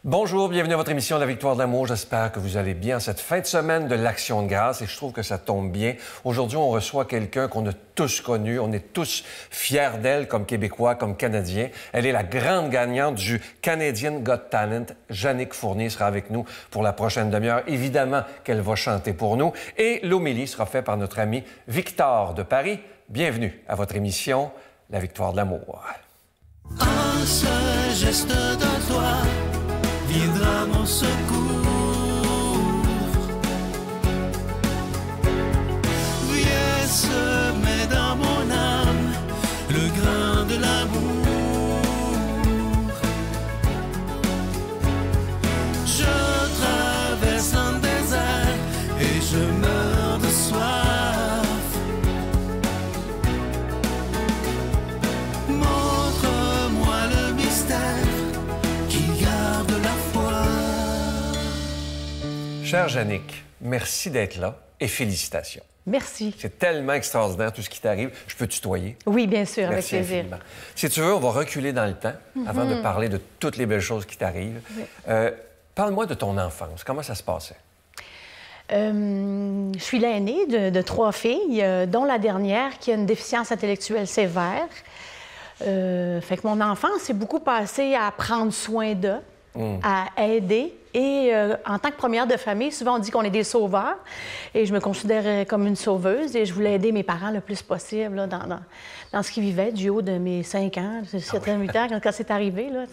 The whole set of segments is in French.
Bonjour, bienvenue à votre émission La Victoire de l'amour. J'espère que vous allez bien cette fin de semaine de l'Action de grâce et je trouve que ça tombe bien. Aujourd'hui, on reçoit quelqu'un qu'on a tous connu. On est tous fiers d'elle comme Québécois, comme Canadiens. Elle est la grande gagnante du Canadian Got Talent. Jannick Fournier sera avec nous pour la prochaine demi-heure. Évidemment qu'elle va chanter pour nous. Et l'homélie sera faite par notre ami Victor de Paris. Bienvenue à votre émission La Victoire de l'amour. Un seul geste de toi viendra mon secours. Viens semer dans mon âme le grain de l'amour. Je traverse un désert et je meurs de soif. Montre-moi le mystère qui garde la foi. Chère Jannick, merci d'être là et félicitations. Merci. C'est tellement extraordinaire tout ce qui t'arrive. Je peux tutoyer? Oui, bien sûr, avec Merci plaisir. infiniment. Si tu veux, on va reculer dans le temps avant de parler de toutes les belles choses qui t'arrivent. Oui. Parle-moi de ton enfance. Comment ça se passait? Je suis l'aînée de 3 filles, dont la dernière qui a une déficience intellectuelle sévère. Fait que mon enfance s'est beaucoup passée à prendre soin d'eux, à aider. Et en tant que première de famille, souvent on dit qu'on est des sauveurs. Et je me considérais comme une sauveuse et je voulais aider mes parents le plus possible là, dans ce qu'ils vivaient du haut de mes 5 ans, 7 ans, 8 ans, quand c'est arrivé, là,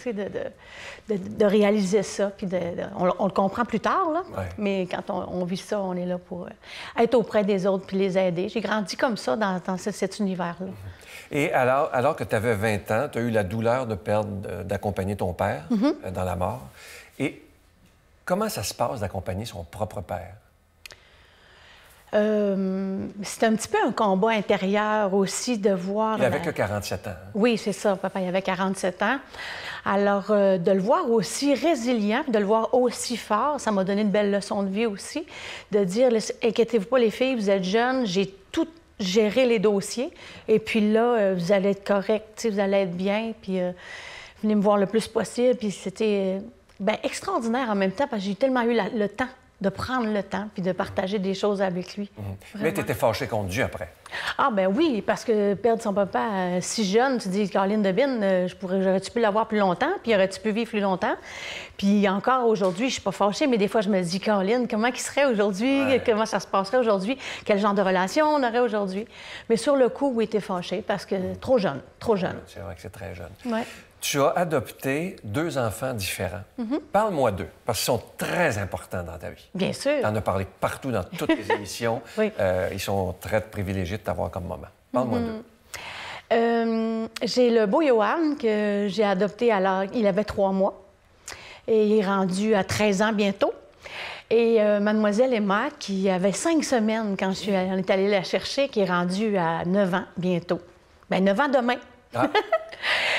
de réaliser ça. Puis on le comprend plus tard, là, Ouais. mais quand on vit ça, on est là pour être auprès des autres puis les aider. J'ai grandi comme ça dans cet univers-là. Et alors que tu avais 20 ans, tu as eu la douleur de perdre, d'accompagner ton père dans la mort. Et comment ça se passe d'accompagner son propre père? C'était un petit peu un combat intérieur aussi de voir... Il n'avait que 47 ans. Hein? Oui, c'est ça. Papa, il avait 47 ans. Alors, de le voir aussi résilient, de le voir aussi fort, ça m'a donné une belle leçon de vie aussi, de dire, inquiétez-vous pas les filles, vous êtes jeunes, j'ai tout géré les dossiers, et puis là, vous allez être correct, vous allez être bien, puis venez me voir le plus possible. Puis c'était extraordinaire en même temps, parce que j'ai tellement eu le temps de prendre le temps puis de partager des choses avec lui. Mais tu étais fâché contre Dieu après. Ah ben oui, parce que perdre son papa si jeune, tu dis, Caroline Debine, j'aurais-tu pu l'avoir plus longtemps, puis aurais-tu pu vivre plus longtemps? Puis encore aujourd'hui, je suis pas fâchée, mais des fois, je me dis, Caroline, comment il serait aujourd'hui? Ouais. Comment ça se passerait aujourd'hui? Quel genre de relation on aurait aujourd'hui? Mais sur le coup, oui, t'es fâchée parce que trop jeune, trop jeune. C'est vrai que c'est très jeune. Ouais. Tu as adopté 2 enfants différents. Parle-moi d'eux, parce qu'ils sont très importants dans ta vie. Bien sûr. Tu en as parlé partout dans toutes les émissions. Oui. Ils sont très privilégiés de t'avoir comme maman. Parle-moi d'eux. J'ai le beau Johan que j'ai adopté alors il avait 3 mois. Et il est rendu à 13 ans bientôt. Et mademoiselle Emma, qui avait 5 semaines quand on est allé la chercher, qui est rendue à 9 ans bientôt. Bien, 9 ans demain. Ah.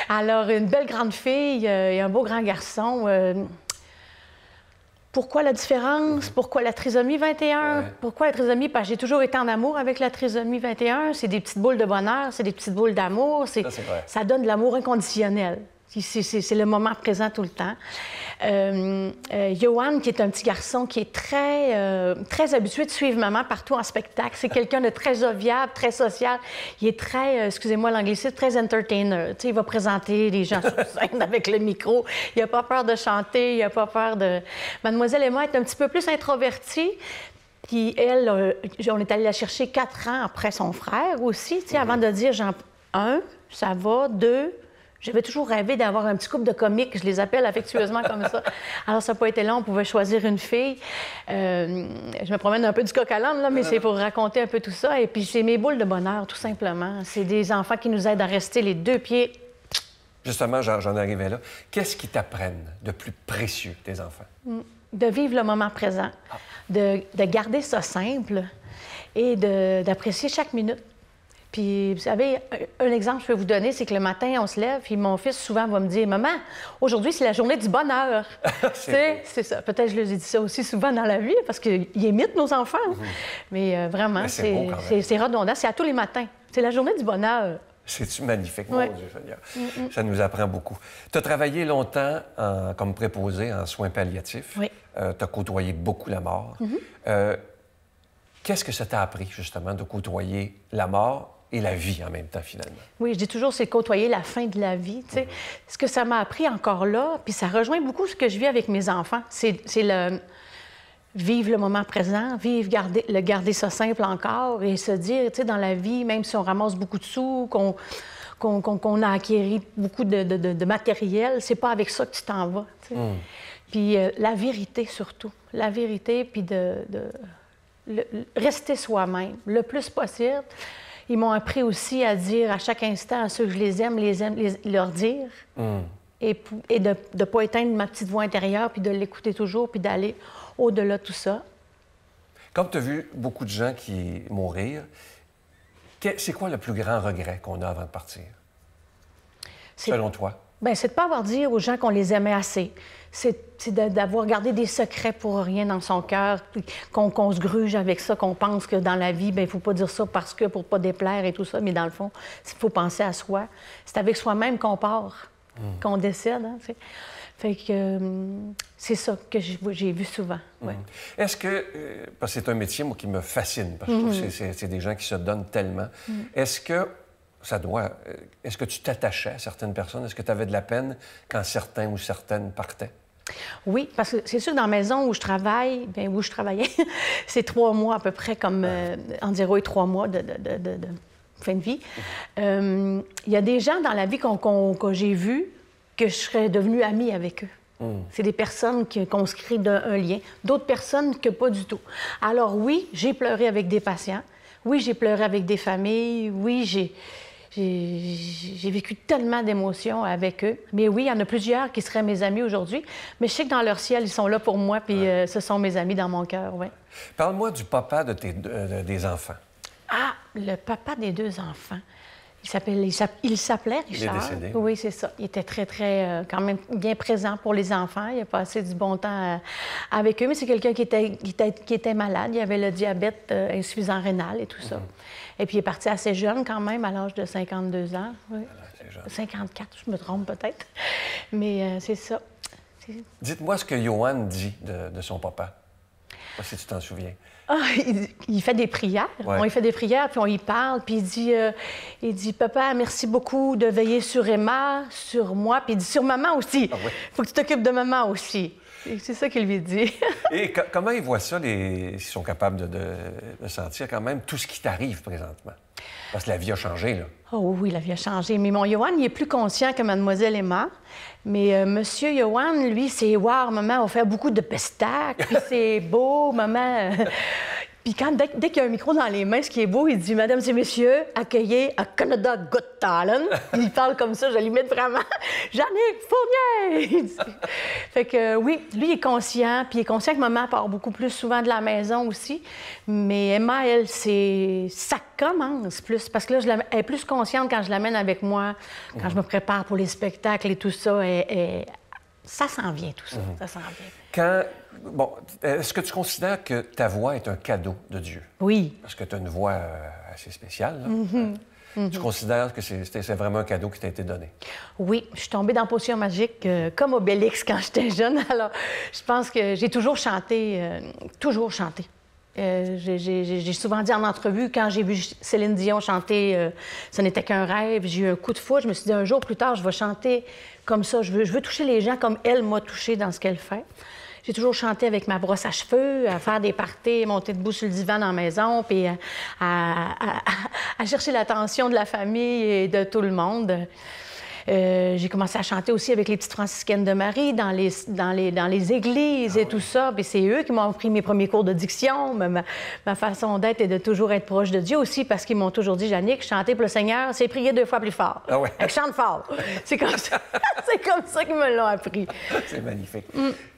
Alors, une belle grande fille et un beau grand garçon. Pourquoi la différence? Pourquoi la trisomie 21? Ouais. Pourquoi la trisomie? Parce que j'ai toujours été en amour avec la trisomie 21. C'est des petites boules de bonheur, c'est des petites boules d'amour. c'est vrai. Ça donne de l'amour inconditionnel. C'est le moment présent tout le temps. Johan, qui est un petit garçon qui est très habitué de suivre maman partout en spectacle. C'est quelqu'un de très jovial, très social. Il est très, excusez-moi l'anglicisme, très entertainer. Tu sais, il va présenter les gens sur scène avec le micro. Il n'a pas peur de chanter, il n'a pas peur de... Mademoiselle Emma est un petit peu plus introvertie. Puis elle, on est allé la chercher 4 ans après son frère aussi, tu sais, avant de dire, ça va, 2... J'avais toujours rêvé d'avoir un petit couple de comiques, je les appelle affectueusement comme ça. Alors, ça n'a pas été long, on pouvait choisir une fille. Je me promène un peu du coq à l'âne, là, mais c'est pour raconter un peu tout ça. Et puis, c'est mes boules de bonheur, tout simplement. C'est des enfants qui nous aident à rester les 2 pieds. Justement, j'en arrivais là. Qu'est-ce qu'ils t'apprennent de plus précieux, tes enfants? De vivre le moment présent, de garder ça simple et d'apprécier chaque minute. Puis, vous savez, un exemple que je peux vous donner, c'est que le matin, on se lève, puis mon fils, souvent, va me dire « Maman, aujourd'hui, c'est la journée du bonheur. » C'est ça. Peut-être que je lui ai dit ça aussi souvent dans la vie, parce qu'ils imitent nos enfants. Mais vraiment, c'est beau quand même. c'est redondant. C'est à tous les matins. C'est la journée du bonheur. C'est-tu magnifique, Ouais. mon Dieu Seigneur. Ça nous apprend beaucoup. Tu as travaillé longtemps comme préposé en soins palliatifs. Oui. Tu as côtoyé beaucoup la mort. Qu'est-ce que ça t'a appris, justement, de côtoyer la mort et la vie en même temps, finalement? Oui, je dis toujours, c'est côtoyer la fin de la vie. Tu sais. Ce que ça m'a appris encore là, puis ça rejoint beaucoup ce que je vis avec mes enfants, c'est le vivre le moment présent, garder ça simple encore et se dire, tu sais, dans la vie, même si on ramasse beaucoup de sous, qu'on a acquéri beaucoup de matériel, c'est pas avec ça que tu t'en vas. Tu sais. Puis la vérité surtout, la vérité, puis rester soi-même le plus possible. Ils m'ont appris aussi à dire à chaque instant à ceux que je les aime, leur dire. Et de ne pas éteindre ma petite voix intérieure, puis de l'écouter toujours, puis d'aller au-delà de tout ça. Comme tu as vu beaucoup de gens qui mourir, c'est quoi le plus grand regret qu'on a avant de partir, selon toi? Bien, c'est de ne pas avoir dit aux gens qu'on les aimait assez. C'est d'avoir gardé des secrets pour rien dans son cœur, qu'on se gruge avec ça, qu'on pense que dans la vie, bien, il ne faut pas dire ça parce que pour ne pas déplaire et tout ça, mais dans le fond, il faut penser à soi. C'est avec soi-même qu'on part, qu'on décède. Hein, fait que c'est ça que j'ai vu souvent. Ouais. Est-ce que, parce que c'est un métier, moi, qui me fascine, parce que je trouve que c'est des gens qui se donnent tellement, est-ce que est-ce que tu t'attachais à certaines personnes? Est-ce que tu avais de la peine quand certains ou certaines partaient? Oui, parce que c'est sûr que dans la maison où je travaille, bien, où je travaillais, c'est 3 mois à peu près, comme entre 0 et 3 mois de fin de vie. Il y a des gens dans la vie que j'ai vus que je serais devenue amie avec eux. C'est des personnes qu'on se crée un lien. D'autres personnes que pas du tout. Alors oui, j'ai pleuré avec des patients. Oui, j'ai pleuré avec des familles. Oui, j'ai vécu tellement d'émotions avec eux. Mais oui, il y en a plusieurs qui seraient mes amis aujourd'hui. Mais je sais que dans leur ciel, ils sont là pour moi, puis ce sont mes amis dans mon cœur, oui. Parle-moi du papa des enfants. Ah, le papa des 2 enfants. Il s'appelait Richard. Il est décédé. Oui, c'est ça. Il était très, très, quand même bien présent pour les enfants. Il a passé du bon temps avec eux. Mais c'est quelqu'un qui était malade. Il avait le diabète insuffisant rénal et tout ça. Et puis, il est parti assez jeune quand même, à l'âge de 52 ans. Oui. C'est jeune. 54, je me trompe peut-être. Mais c'est ça. Dites-moi ce que Johan dit de son papa. Pas si tu t'en souviens. Ah, il fait des prières. Ouais. On lui fait des prières, puis on y parle, puis il dit Papa, merci beaucoup de veiller sur Emma, sur moi, puis il dit sur maman aussi. Ah ouais. Faut que tu t'occupes de maman aussi. Et c'est ça qu'il lui dit. Et comment ils voient ça, s'ils sont capables de sentir quand même tout ce qui t'arrive présentement? Parce que la vie a changé, là. Oh oui, la vie a changé. Mais mon Johan, il est plus conscient que mademoiselle Emma. Mais monsieur Johan, lui, c'est « Wow, maman, on fait beaucoup de pestacs, puis c'est beau, maman. » Puis dès qu'il y a un micro dans les mains, ce qui est beau, il dit « Mesdames et messieurs, accueillez à Canada Got Talent. » Il parle comme ça, je l'imite vraiment. « Jannick Fournier! » Fait que oui, lui, il est conscient. Puis il est conscient que maman part beaucoup plus souvent de la maison aussi. Mais Emma, elle, ça commence plus. Parce que là, elle est plus consciente quand je l'amène avec moi, quand je me prépare pour les spectacles et tout ça. Ça s'en vient, tout ça. Ça s'en vient. Est-ce que tu considères que ta voix est un cadeau de Dieu? Oui. Parce que tu as une voix assez spéciale, là. Tu considères que c'est vraiment un cadeau qui t'a été donné? Oui, je suis tombée dans Potion magique comme Obélix quand j'étais jeune. Alors, je pense que j'ai toujours chanté, j'ai souvent dit en entrevue, quand j'ai vu Céline Dion chanter Ce n'était qu'un rêve, j'ai eu un coup de foudre. Je me suis dit, un jour plus tard, je vais chanter comme ça. Je veux toucher les gens comme elle m'a touchée dans ce qu'elle fait. J'ai toujours chanté avec ma brosse à cheveux, à faire des parties, monter debout sur le divan dans la maison, puis à chercher l'attention de la famille et de tout le monde. J'ai commencé à chanter aussi avec les petites franciscaines de Marie dans les églises et tout ça. Puis c'est eux qui m'ont appris mes premiers cours de diction. Ma façon d'être est de toujours être proche de Dieu aussi parce qu'ils m'ont toujours dit, Jannick, chanter pour le Seigneur, c'est prier 2 fois plus fort. Ah ouais. Elle chante fort. C'est comme ça. C'est comme ça qu'ils me l'ont appris. C'est magnifique.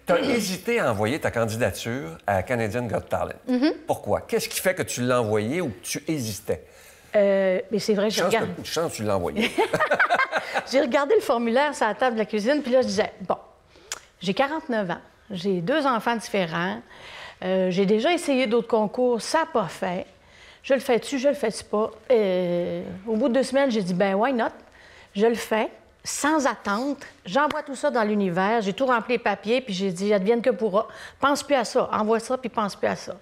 Tu as hésité à envoyer ta candidature à Canadian Got Talent. Pourquoi? Qu'est-ce qui fait que tu l'as envoyé ou que tu hésitais? Mais c'est vrai, je regarde. Chance, tu l'as envoyé. J'ai regardé le formulaire sur la table de la cuisine, puis là, je disais, bon, j'ai 49 ans, j'ai 2 enfants différents, j'ai déjà essayé d'autres concours, ça n'a pas fait. Je le fais-tu, je le fais-tu pas? Au bout de 2 semaines, j'ai dit, ben why not? Je le fais, sans attente. J'envoie tout ça dans l'univers. J'ai tout rempli les papiers, puis j'ai dit, advienne que pourra. Pense plus à ça. Envoie ça, puis pense plus à ça.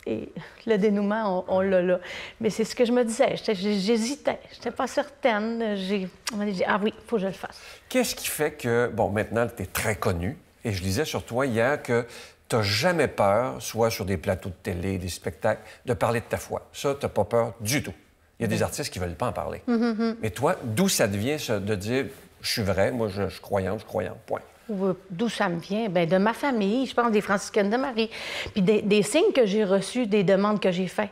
Et le dénouement, on l'a là. Mais c'est ce que je me disais. J'hésitais. Je n'étais pas certaine. On m'a dit, ah oui, il faut que je le fasse. Qu'est-ce qui fait que, bon, maintenant, tu es très connu, et je lisais sur toi hier que tu n'as jamais peur, soit sur des plateaux de télé, des spectacles, de parler de ta foi. Ça, tu n'as pas peur du tout. Il y a des artistes qui ne veulent pas en parler. Mais toi, d'où ça devient de dire, je suis vrai, moi, je suis croyante, point. D'où ça me vient? Bien, de ma famille, je pense des franciscaines de Marie. Puis des signes que j'ai reçus, des demandes que j'ai faites.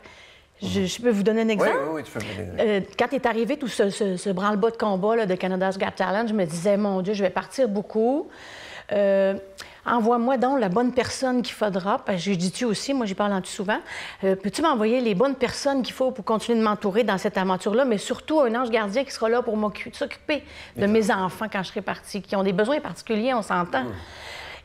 Je peux vous donner un exemple? Oui, tu peux me donner. Quand est arrivé tout ce branle-bas de combat là, de Canada's Got Talent, je me disais, mon Dieu, je vais partir beaucoup. Envoie-moi donc la bonne personne qu'il faudra. Parce que je dis-tu aussi, moi j'y parle en tout souvent. Peux-tu m'envoyer les bonnes personnes qu'il faut pour continuer de m'entourer dans cette aventure-là, mais surtout un ange gardien qui sera là pour s'occuper de mes enfants quand je serai partie, qui ont des besoins particuliers, on s'entend.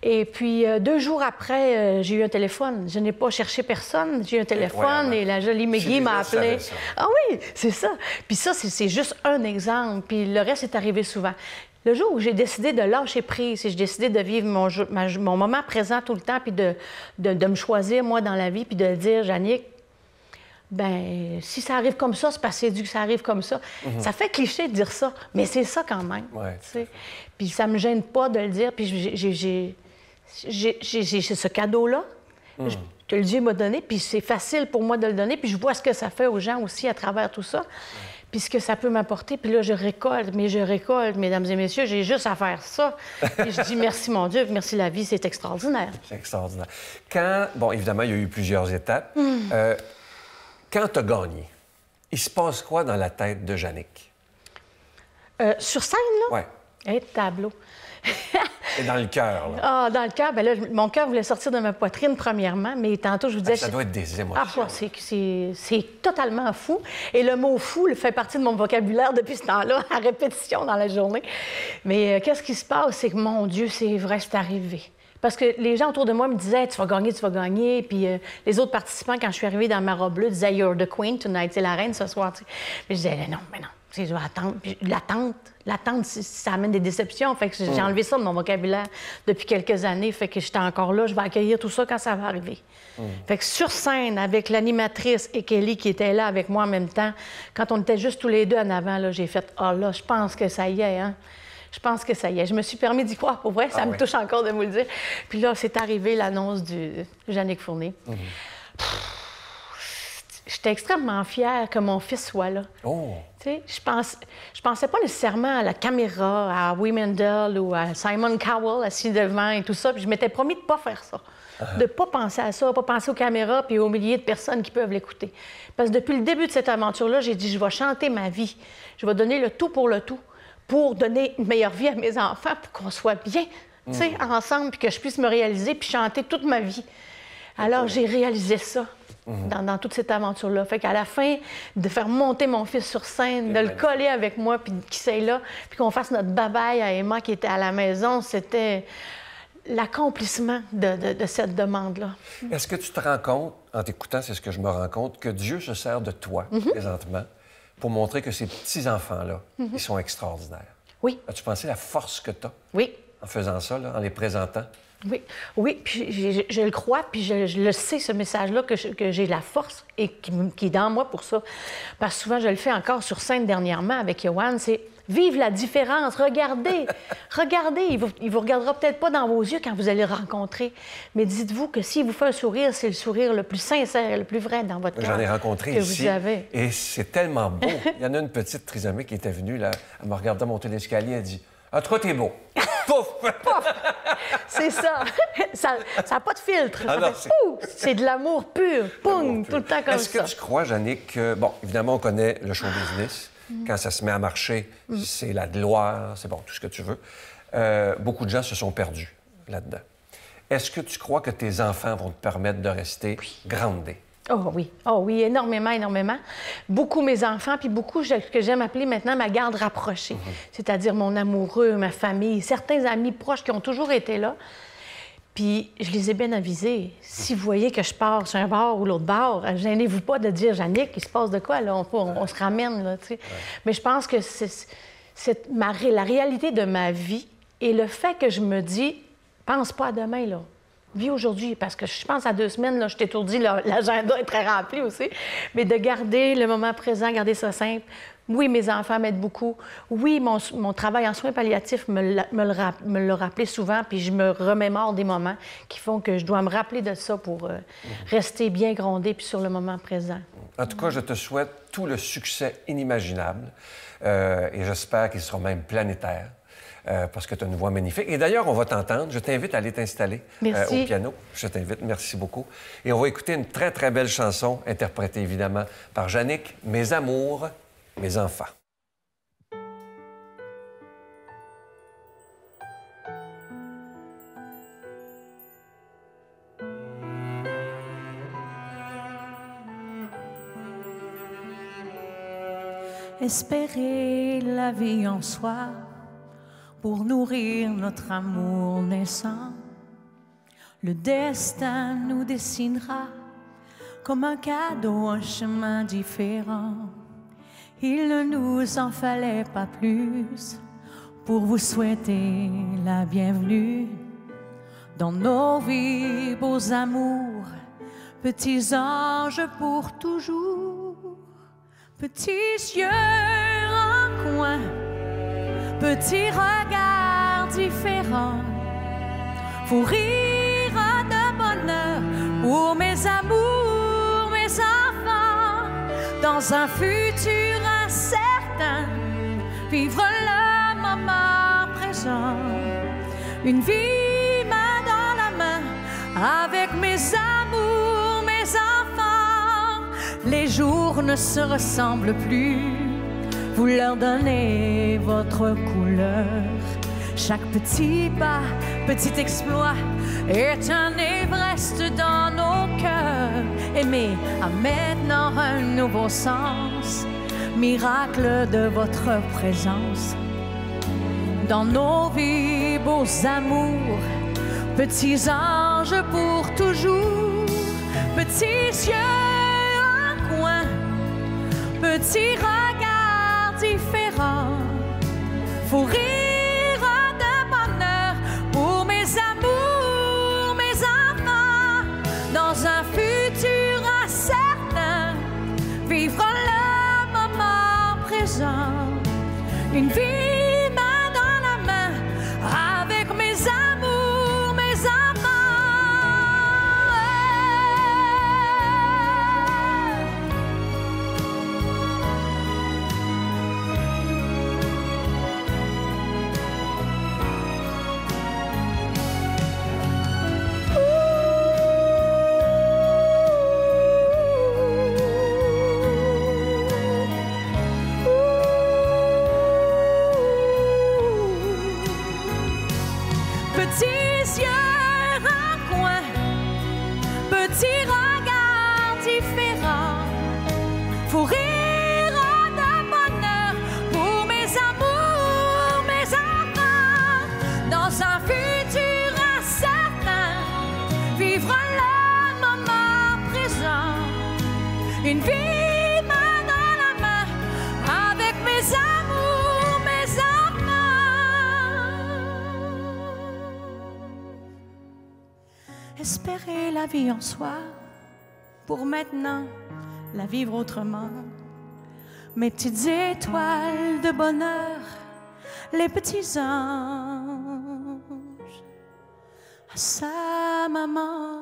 Et puis, 2 jours après, j'ai eu un téléphone. Je n'ai pas cherché personne. J'ai eu un téléphone et la jolie Maggie m'a appelé. Ah oui, c'est ça. Puis ça, c'est juste un exemple. Puis le reste est arrivé souvent. Le jour où j'ai décidé de lâcher prise et j'ai décidé de vivre mon moment présent tout le temps, puis de me choisir, moi, dans la vie, puis de dire, Jannick, ben si ça arrive comme ça, c'est parce que c'est dû que ça arrive comme ça. Ça fait cliché de dire ça, mais c'est ça quand même. Ouais. Puis ça me gêne pas de le dire, puis j'ai ce cadeau-là que le Dieu m'a donné, puis c'est facile pour moi de le donner, puis je vois ce que ça fait aux gens aussi à travers tout ça. Puis ce que ça peut m'apporter. Puis là, je récolte, mesdames et messieurs, j'ai juste à faire ça. Puis je dis merci, mon Dieu, merci la vie, c'est extraordinaire. C'est extraordinaire. Bon, évidemment, il y a eu plusieurs étapes. Quand tu as gagné, il se passe quoi dans la tête de Jannick? Sur scène, là? Oui. Tableau. Et dans le cœur, là? Ah, dans le cœur, bien là, mon cœur voulait sortir de ma poitrine, premièrement, mais tantôt, je vous disais... Ça doit être des émotions. C'est totalement fou. Et le mot « fou » fait partie de mon vocabulaire depuis ce temps-là, à répétition dans la journée. Mais qu'est-ce qui se passe? C'est que, mon Dieu, c'est vrai, c'est arrivé. Parce que les gens autour de moi me disaient « Tu vas gagner. » Puis les autres participants, quand je suis arrivée dans ma robe bleue, disaient « You're the queen tonight. C'est la reine ce soir. » Mais je disais « Non. Je vais attendre. » Puis l'attente, ça amène des déceptions. Fait que j'ai enlevé ça de mon vocabulaire depuis quelques années. Fait que j'étais encore là. Je vais accueillir tout ça quand ça va arriver. Fait que sur scène, avec l'animatrice et Kelly qui était là avec moi en même temps, quand on était juste tous les deux en avant, là, j'ai fait « Ah là, je pense que ça y est, hein. » Je pense que ça y est. Je me suis permis d'y croire, pour vrai. Ça me touche encore de vous le dire. Puis là, c'est arrivé l'annonce de Jannick Fournier. J'étais extrêmement fière que mon fils soit là. Oh! Tu sais, je pensais pas nécessairement à la caméra, à Wimendell ou à Simon Cowell assis devant et tout ça. Puis je m'étais promis de pas faire ça. De pas penser à ça, pas penser aux caméras puis aux milliers de personnes qui peuvent l'écouter. Parce que depuis le début de cette aventure-là, j'ai dit, je vais chanter ma vie. Je vais donner le tout, pour donner une meilleure vie à mes enfants, pour qu'on soit bien, tu sais, ensemble, puis que je puisse me réaliser puis chanter toute ma vie. Alors, j'ai réalisé ça. Dans toute cette aventure-là. Fait qu'à la fin, de faire monter mon fils sur scène, de le coller avec moi, puis qu'il soit là, puis qu'on fasse notre babaille à Emma qui était à la maison, c'était l'accomplissement de cette demande-là. Est-ce que tu te rends compte, en t'écoutant, c'est ce que je me rends compte, que Dieu se sert de toi, présentement, pour montrer que ces petits-enfants-là, ils sont extraordinaires? Oui. As-tu pensé la force que tu as Oui. en faisant ça, là, en les présentant? Oui, puis je le crois, puis je le sais, ce message-là, que j'ai la force et qui est dans moi pour ça. Parce que souvent, je le fais encore sur scène dernièrement avec Yoann, c'est « Vive la différence! Regardez! Regardez! » Il vous regardera peut-être pas dans vos yeux quand vous allez le rencontrer, mais dites-vous que s'il vous fait un sourire, c'est le sourire le plus sincère et le plus vrai dans votre cœur. J'en ai rencontré que ici, vous avez. Et c'est tellement beau. Il y en a une petite trisomique qui était venue, là, elle me regardait monter l'escalier, elle dit « Ah, toi, t'es beau! » Pouf! Pouf! C'est ça. Ça n'a pas de filtre. C'est de l'amour pur. Poum! Tout le temps comme ça. Est-ce que tu crois, Jannick, que... Bon, évidemment, on connaît le show business. Quand ça se met à marcher, c'est la gloire, c'est bon, tout ce que tu veux. Beaucoup de gens se sont perdus là-dedans. Est-ce que tu crois que tes enfants vont te permettre de rester groundé? Oh oui, énormément. Beaucoup mes enfants, puis beaucoup que j'aime appeler maintenant ma garde rapprochée, c'est-à-dire mon amoureux, ma famille, certains amis proches qui ont toujours été là. Puis je les ai bien avisés. Si vous voyez que je pars sur un bord ou l'autre bord, gênez-vous pas de dire, Jannick, il se passe de quoi, là? On se ramène, là, tu sais. Mais je pense que c'est la réalité de ma vie et le fait que je me dis, pense pas à demain, là. Vis aujourd'hui, parce que je pense à 2 semaines, là, je t'étourdis, l'agenda est très rempli aussi. Mais de garder le moment présent, garder ça simple. Oui, mes enfants m'aident beaucoup. Oui, mon travail en soins palliatifs me l'a rappelé souvent, puis je me remémore des moments qui font que je dois me rappeler de ça pour rester bien grondée puis sur le moment présent. En tout cas, je te souhaite tout le succès inimaginable et j'espère qu'il sera même planétaire. Parce que tu as une voix magnifique. Et d'ailleurs, on va t'entendre. Je t'invite à aller t'installer au piano. Je t'invite. Merci beaucoup. Et on va écouter une très, très belle chanson, interprétée évidemment par Jannick, « Mes amours, mes enfants ». Espérer la vie en soi pour nourrir notre amour naissant. Le destin nous dessinera comme un cadeau, un chemin différent. Il ne nous en fallait pas plus pour vous souhaiter la bienvenue dans nos vies, beaux amours, petits anges pour toujours, petits yeux en coin, petit regard différent, fou rire de bonheur pour mes amours, mes enfants, dans un futur incertain, vivre le moment présent, une vie main dans la main, avec mes amours, mes enfants, les jours ne se ressemblent plus. Vous leur donnez votre couleur. Chaque petit pas, petit exploit est un Everest dans nos cœurs. Aimer a maintenant un nouveau sens. Miracle de votre présence. Dans nos vies, beaux amours, petits anges pour toujours. Petits yeux en coin, petits regards différents, fou rire de bonheur pour mes amours, mes enfants, dans un futur incertain, vivre le moment présent, une vie main dans la main, avec mes amours, mes enfants. Petits yeux en coin, petits regards différents, fou rire de bonheur pour mes amours, mes enfants, dans un futur incertain, vivre le moment présent, une vie main dans la main, avec mes amours, mes enfants. Espérer la vie en soi, pour maintenant la vivre autrement. Mes petites étoiles de bonheur, les petits anges à sa maman.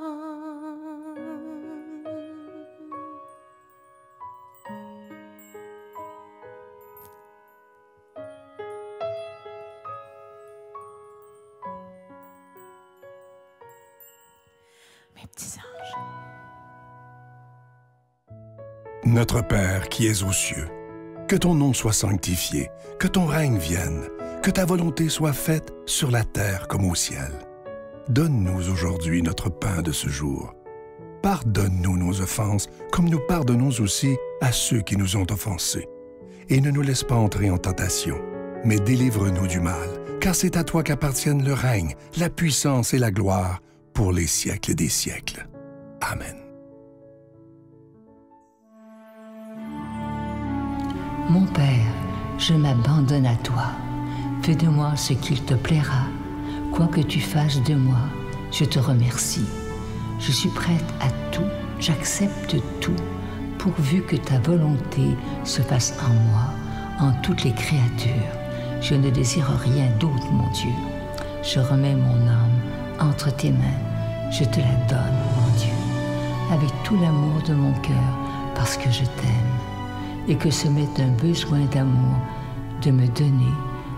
Mes petits anges. Notre Père qui es aux cieux, que ton nom soit sanctifié, que ton règne vienne, que ta volonté soit faite sur la terre comme au ciel. Donne-nous aujourd'hui notre pain de ce jour. Pardonne-nous nos offenses, comme nous pardonnons aussi à ceux qui nous ont offensés. Et ne nous laisse pas entrer en tentation, mais délivre-nous du mal, car c'est à toi qu'appartiennent le règne, la puissance et la gloire, pour les siècles des siècles. Amen. Mon Père, je m'abandonne à toi. Fais de moi ce qu'il te plaira. Quoi que tu fasses de moi, je te remercie. Je suis prête à tout, j'accepte tout, pourvu que ta volonté se fasse en moi, en toutes les créatures. Je ne désire rien d'autre, mon Dieu. Je remets mon âme entre tes mains. Je te la donne, mon Dieu, avec tout l'amour de mon cœur, parce que je t'aime, et que ce m'est un besoin d'amour de me donner,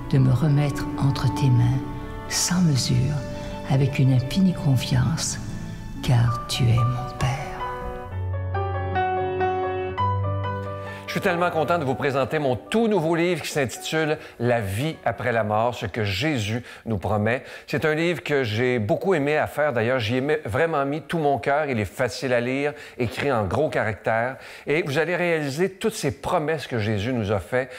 de me remettre entre tes mains, sans mesure, avec une infinie confiance, car tu es mon Père. Je suis tellement content de vous présenter mon tout nouveau livre qui s'intitule « La vie après la mort, ce que Jésus nous promet ». C'est un livre que j'ai beaucoup aimé à faire. D'ailleurs, j'y ai vraiment mis tout mon cœur. Il est facile à lire, écrit en gros caractères. Et vous allez réaliser toutes ces promesses que Jésus nous a faites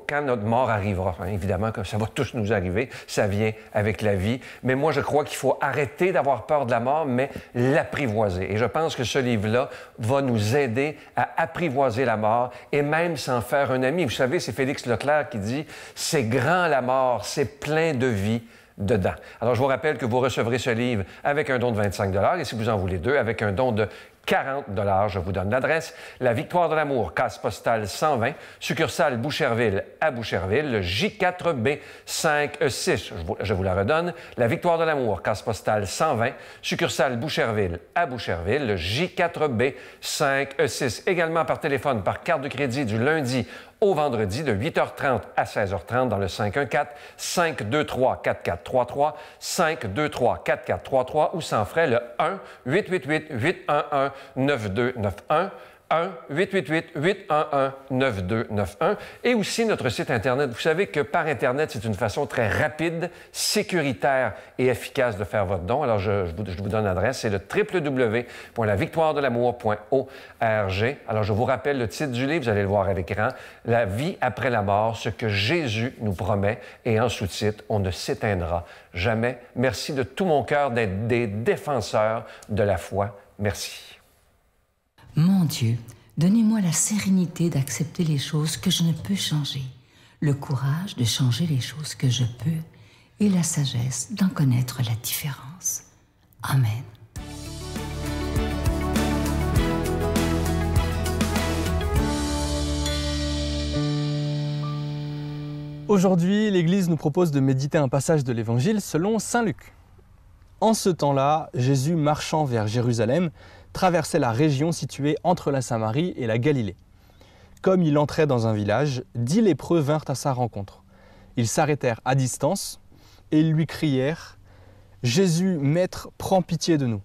quand notre mort arrivera. Évidemment que ça va tous nous arriver, ça vient avec la vie. Mais moi, je crois qu'il faut arrêter d'avoir peur de la mort, mais l'apprivoiser. Et je pense que ce livre-là va nous aider à apprivoiser la mort et même s'en faire un ami. Vous savez, c'est Félix Leclerc qui dit « C'est grand la mort, c'est plein de vie dedans ». Alors, je vous rappelle que vous recevrez ce livre avec un don de 25 $ et si vous en voulez deux, avec un don de 40 $. Je vous donne l'adresse. La Victoire de l'amour, case postale 120, succursale Boucherville à Boucherville, le J4B 5E6. Je vous la redonne. La Victoire de l'amour, case postale 120, succursale Boucherville à Boucherville, le J4B 5E6. Également par téléphone, par carte de crédit du lundi au vendredi de 8h30 à 16h30 dans le 514-523-4433, 523-4433 ou sans frais le 1-888-811-9291, 1-888-811-9291 et aussi notre site Internet. Vous savez que par Internet, c'est une façon très rapide, sécuritaire et efficace de faire votre don. Alors, je vous donne l'adresse, c'est le www.lavictoiredelamour.org. Alors, je vous rappelle le titre du livre, vous allez le voir à l'écran, « La vie après la mort, ce que Jésus nous promet » et en sous-titre, « On ne s'éteindra jamais ». Merci de tout mon cœur d'être des défenseurs de la foi. Merci. Mon Dieu, donnez-moi la sérénité d'accepter les choses que je ne peux changer, le courage de changer les choses que je peux et la sagesse d'en connaître la différence. Amen. Aujourd'hui, l'Église nous propose de méditer un passage de l'Évangile selon saint Luc. En ce temps-là, Jésus, marchant vers Jérusalem, traversait la région située entre la Samarie et la Galilée. Comme il entrait dans un village, 10 lépreux vinrent à sa rencontre. Ils s'arrêtèrent à distance et ils lui crièrent « Jésus, Maître, prends pitié de nous !»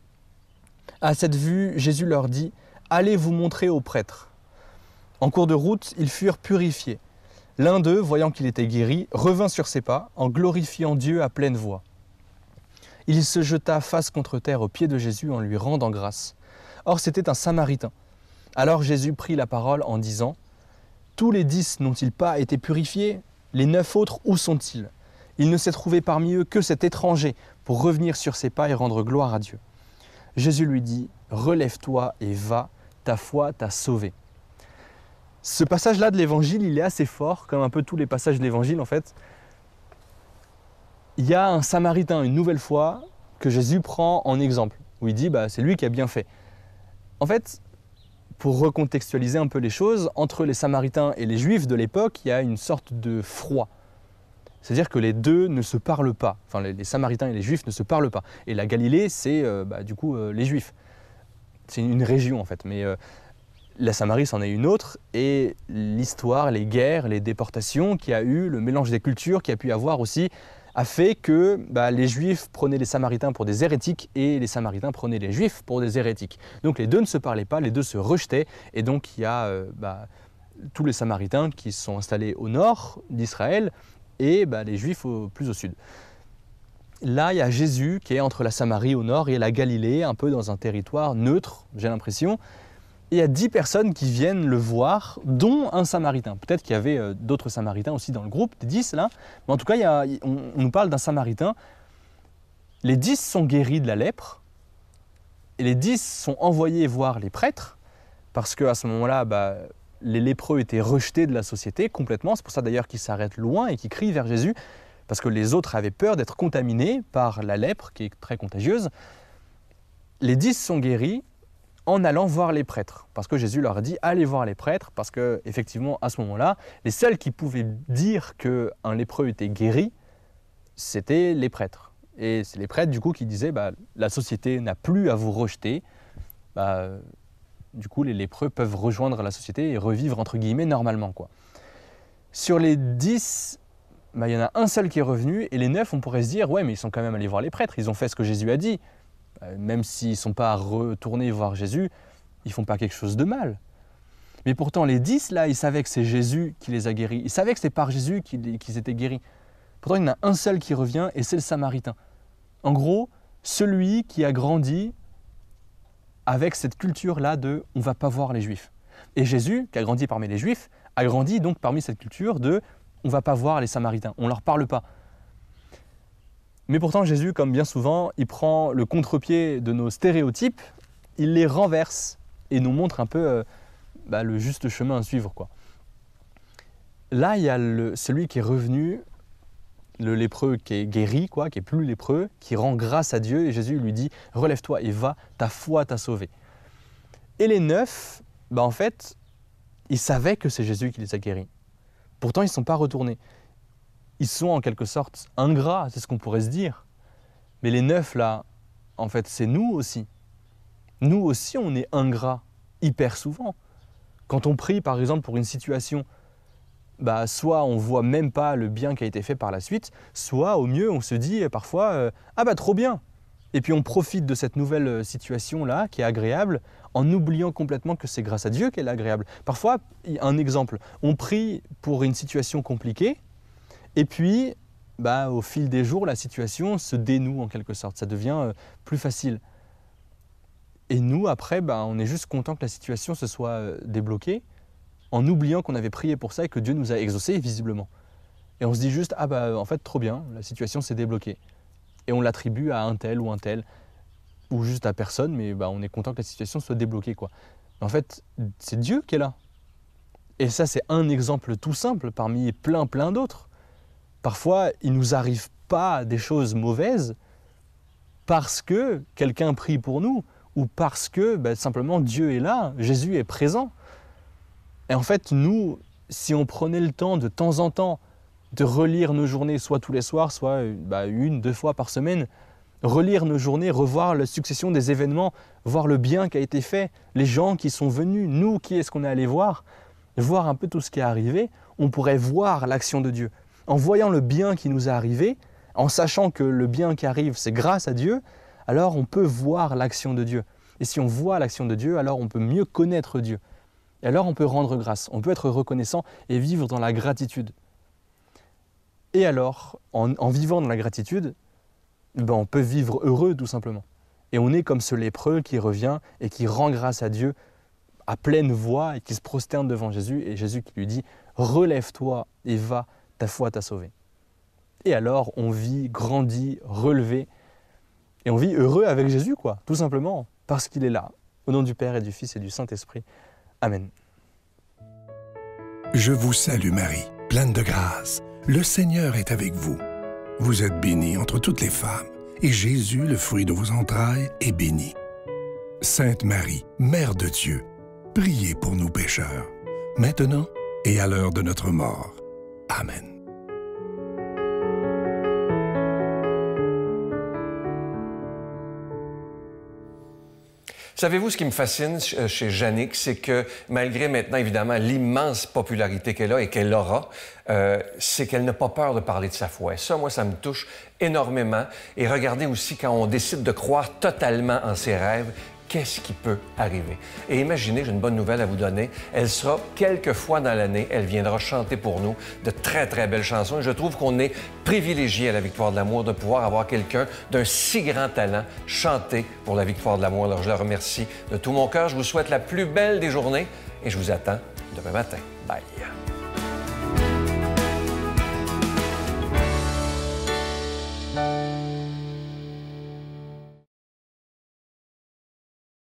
À cette vue, Jésus leur dit « Allez vous montrer aux prêtres ». En cours de route, ils furent purifiés. L'un d'eux, voyant qu'il était guéri, revint sur ses pas en glorifiant Dieu à pleine voix. Il se jeta face contre terre aux pieds de Jésus en lui rendant grâce. Or, c'était un Samaritain. Alors Jésus prit la parole en disant « Tous les 10 n'ont-ils pas été purifiés? Les 9 autres, où sont-ils? Il ne s'est trouvé parmi eux que cet étranger pour revenir sur ses pas et rendre gloire à Dieu. » Jésus lui dit « Relève-toi et va, ta foi t'a sauvé. » Ce passage-là de l'Évangile, il est assez fort, comme un peu tous les passages de l'Évangile en fait. Il y a un Samaritain, une nouvelle fois, que Jésus prend en exemple, où il dit « c'est lui qui a bien fait ». En fait, pour recontextualiser un peu les choses, entre les Samaritains et les Juifs de l'époque, il y a une sorte de froid. C'est-à-dire que les deux ne se parlent pas. Enfin, les Samaritains et les Juifs ne se parlent pas. Et la Galilée, c'est du coup les Juifs. C'est une région en fait. Mais la Samarie, c'en est une autre. Et l'histoire, les guerres, les déportations qu'il y a eu, le mélange des cultures qu'il y a pu avoir aussi, a fait que les Juifs prenaient les Samaritains pour des hérétiques et les Samaritains prenaient les Juifs pour des hérétiques. Donc les deux ne se parlaient pas, les deux se rejetaient et donc il y a tous les Samaritains qui se sont installés au nord d'Israël et les Juifs plus au sud. Là, il y a Jésus qui est entre la Samarie au nord et la Galilée, un peu dans un territoire neutre, j'ai l'impression. Et il y a 10 personnes qui viennent le voir, dont un Samaritain. Peut-être qu'il y avait d'autres Samaritains aussi dans le groupe, des 10 là. Mais en tout cas, on nous parle d'un Samaritain. Les 10 sont guéris de la lèpre, et les 10 sont envoyés voir les prêtres, parce qu'à ce moment-là, les lépreux étaient rejetés de la société complètement. C'est pour ça d'ailleurs qu'ils s'arrêtent loin et qu'ils crient vers Jésus, parce que les autres avaient peur d'être contaminés par la lèpre, qui est très contagieuse. Les 10 sont guéris en allant voir les prêtres, parce que Jésus leur a dit « allez voir les prêtres », parce qu'effectivement, à ce moment-là, les seuls qui pouvaient dire qu'un lépreux était guéri, c'était les prêtres. Et c'est les prêtres, du coup, qui disaient la société n'a plus à vous rejeter. Du coup, les lépreux peuvent rejoindre la société et revivre, entre guillemets, normalement, quoi. Sur les 10, il y en a un seul qui est revenu, et les 9, on pourrait se dire « ouais, mais ils sont quand même allés voir les prêtres, ils ont fait ce que Jésus a dit. » Même s'ils ne sont pas retournés voir Jésus, ils ne font pas quelque chose de mal. Mais pourtant, les 10, là, ils savaient que c'est Jésus qui les a guéris. Ils savaient que c'est par Jésus qu'ils étaient guéris. Pourtant, il y en a un seul qui revient, et c'est le Samaritain. En gros, celui qui a grandi avec cette culture-là de « on ne va pas voir les Juifs ». Et Jésus, qui a grandi parmi les Juifs, a grandi donc parmi cette culture de « on ne va pas voir les Samaritains, on ne leur parle pas ». Mais pourtant, Jésus, comme bien souvent, il prend le contre-pied de nos stéréotypes, il les renverse et nous montre un peu le juste chemin à suivre, quoi. Là, il y a celui qui est revenu, le lépreux qui est guéri, quoi, qui est plus lépreux, qui rend grâce à Dieu, et Jésus lui dit « relève-toi et va, ta foi t'a sauvé ». Et les 9, en fait, ils savaient que c'est Jésus qui les a guéris. Pourtant, ils ne sont pas retournés. Ils sont en quelque sorte ingrats, c'est ce qu'on pourrait se dire. Mais les 9 là, en fait, c'est nous aussi. Nous aussi, on est ingrats hyper souvent. Quand on prie, par exemple, pour une situation, soit on ne voit même pas le bien qui a été fait par la suite, soit au mieux, on se dit parfois « ah trop bien !» Et puis on profite de cette nouvelle situation-là, qui est agréable, en oubliant complètement que c'est grâce à Dieu qu'elle est agréable. Parfois, un exemple, on prie pour une situation compliquée, et puis, au fil des jours, la situation se dénoue en quelque sorte, ça devient plus facile. Et nous, après, on est juste content que la situation se soit débloquée, en oubliant qu'on avait prié pour ça et que Dieu nous a exaucés, visiblement. Et on se dit juste, en fait, trop bien, la situation s'est débloquée. Et on l'attribue à un tel, ou juste à personne, mais on est content que la situation soit débloquée, quoi. En fait, c'est Dieu qui est là. Et ça, c'est un exemple tout simple parmi plein d'autres. Parfois, il ne nous arrive pas des choses mauvaises parce que quelqu'un prie pour nous ou parce que simplement Dieu est là, Jésus est présent. Et en fait, nous, si on prenait le temps de temps en temps de relire nos journées, soit tous les soirs, soit 1-2 fois par semaine, relire nos journées, revoir la succession des événements, voir le bien qui a été fait, les gens qui sont venus, nous, qui est-ce qu'on est allé voir un peu tout ce qui est arrivé, on pourrait voir l'action de Dieu. En voyant le bien qui nous est arrivé, en sachant que le bien qui arrive, c'est grâce à Dieu, alors on peut voir l'action de Dieu. Et si on voit l'action de Dieu, alors on peut mieux connaître Dieu. Et alors on peut rendre grâce, on peut être reconnaissant et vivre dans la gratitude. Et alors, en vivant dans la gratitude, on peut vivre heureux tout simplement. Et on est comme ce lépreux qui revient et qui rend grâce à Dieu à pleine voix et qui se prosterne devant Jésus. Et Jésus qui lui dit « relève-toi et va ». Ta foi t'a sauvé. Et alors, on vit, grandit, relevé, et on vit heureux avec Jésus, quoi, tout simplement, parce qu'il est là. Au nom du Père et du Fils et du Saint-Esprit. Amen. Je vous salue Marie, pleine de grâce. Le Seigneur est avec vous. Vous êtes bénie entre toutes les femmes, et Jésus, le fruit de vos entrailles, est béni. Sainte Marie, Mère de Dieu, priez pour nous pécheurs, maintenant et à l'heure de notre mort. Amen. Savez-vous ce qui me fascine chez Jannick, c'est que malgré maintenant, évidemment, l'immense popularité qu'elle a et qu'elle aura, c'est qu'elle n'a pas peur de parler de sa foi. Et ça, moi, ça me touche énormément. Et regardez aussi quand on décide de croire totalement en ses rêves, qu'est-ce qui peut arriver? Et imaginez, j'ai une bonne nouvelle à vous donner, elle sera quelques fois dans l'année, elle viendra chanter pour nous de très, très belles chansons. Et je trouve qu'on est privilégié à la Victoire de l'amour de pouvoir avoir quelqu'un d'un si grand talent chanter pour la Victoire de l'amour. Alors, je la remercie de tout mon cœur. Je vous souhaite la plus belle des journées et je vous attends demain matin. Bye!